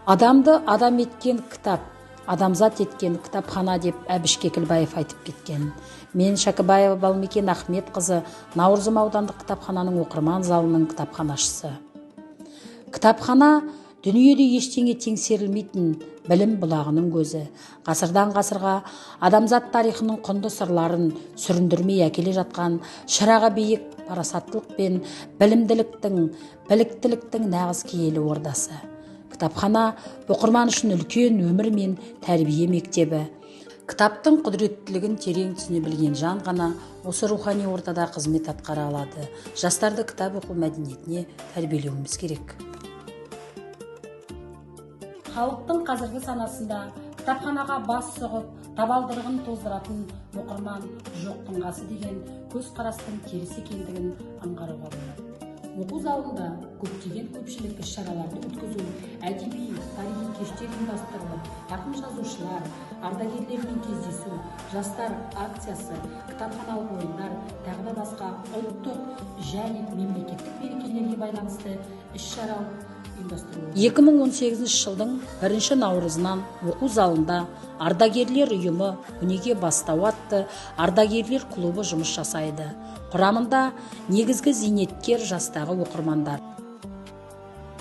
Адамды адам еткен кітап, адамзат еткен кітапхана деп Әбіш Кекілбаев айтып кеткен. Мен Шәкібаева Балмекен Ахметқызы, Наурызым аудандық кітапхананың оқырман залының кітапханашысы. Кітапхана дүниеде ештеңе теңсерілмейтін білім бұлағының көзі. Ғасырдан ғасырға адамзат тарихының құнды сырларын сүріндірмей әкеле жатқан шырағы биік парасаттылық пен білімділіктің, біліктіліктің нағыз киелі ордасы. Кітапхана оқырман үшін үлкен өмір мен тәрбие мектебі. Кітаптың құдіреттілігін терең түсіне білген жан ғана осы рухани ортада қызмет атқара алады. Жастарды кітап оқу мәдениетіне тәрбиелеуіміз керек. Халықтың қазіргі санасында кітапханаға бас сұғып, табалдырығын тоздыратын оқырман жоқтың қасы деген көзқарастың теріс екендігін аңғаруға болады. Оқу залында көптеген көпшілік іс-шараларды өткізу, әдеби, тарихи кештер ұйымдастырылып, ақын жазушылар, ардагерлермен кездесу, жастар акциясы, кітапханалық ойындар, тағы да басқа ұлттық және мемлекеттік мерекелерге байланысты іс-шара ұйымдастырылды. 2018 жылдың 1 наурызынан оқу залында ардагерлер ұйымы өнеге бастау атты ардагерлер клубы жұмыс жасайды. Құрамында негізгі зейнеткер жастағы оқырмандар.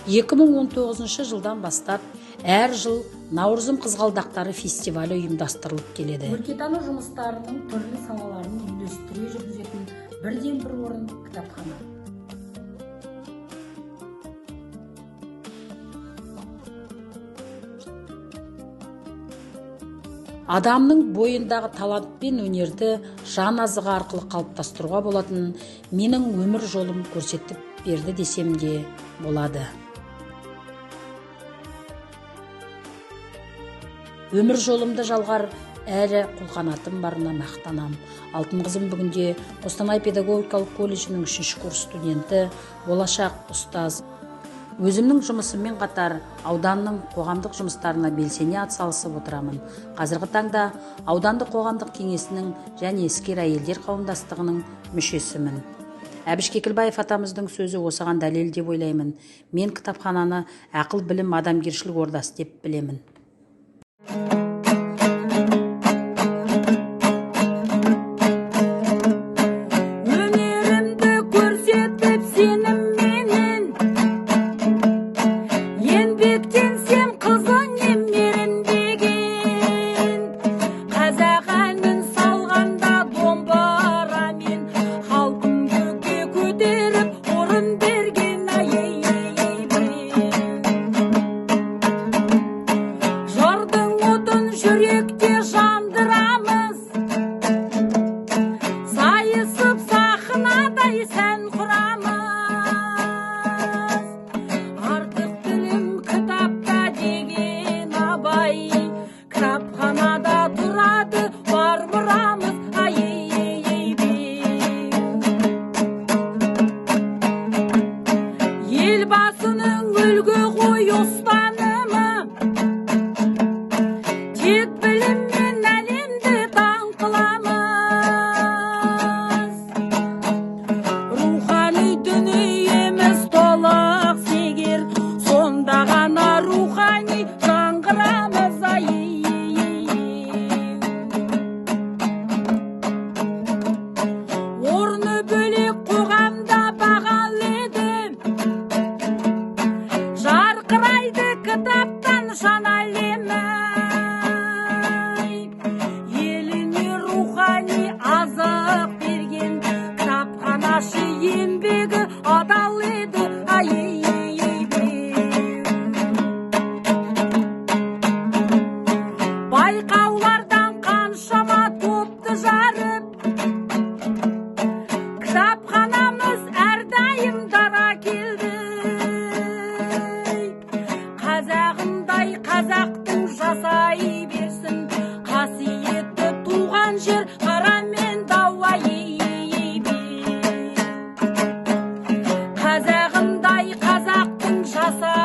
2019 жылдан бастап әр жыл Наурызым қызғалдақтары фестивалі ұйымдастырылып келеді. Өлкетану жұмыстарының түрлі салаларын үйлестіре жүргізетін бірден бір орын кітапхана. Адамның бойындағы талант пен өнерді жан азығы арқылы қалыптастыруға болатын менің өмір жолым көрсетіп берді десем де болады. Өмір жолымды жалғар әрі қолқанатым барына мақтанам. Алтын қызым бүгінде Қостанай педагогикалық колледжінің 3-ші курс студенті, болашақ ұстаз. Өзімнің жұмысыммен қатар ауданның қоғамдық жұмыстарына белсене атсалысып отырамын. Қазіргі таңда аудандық қоғамдық кеңесінің және іскер әйелдер қауымдастығының мүшесімін. Әбіш Кекілбаев атамыздың сөзі осыған дәлел деп ойлаймын. Мен кітапхананы ақыл, білім, адамгершілік ордасы деп білемін. Байқаулардан қаншама топты жарып, кітапханамыз әрдайым дара келді. Қазағындай қазақтың жасай берсін, қасиетті туған жер қара мен дауай. Қазағындай қазақтың жасай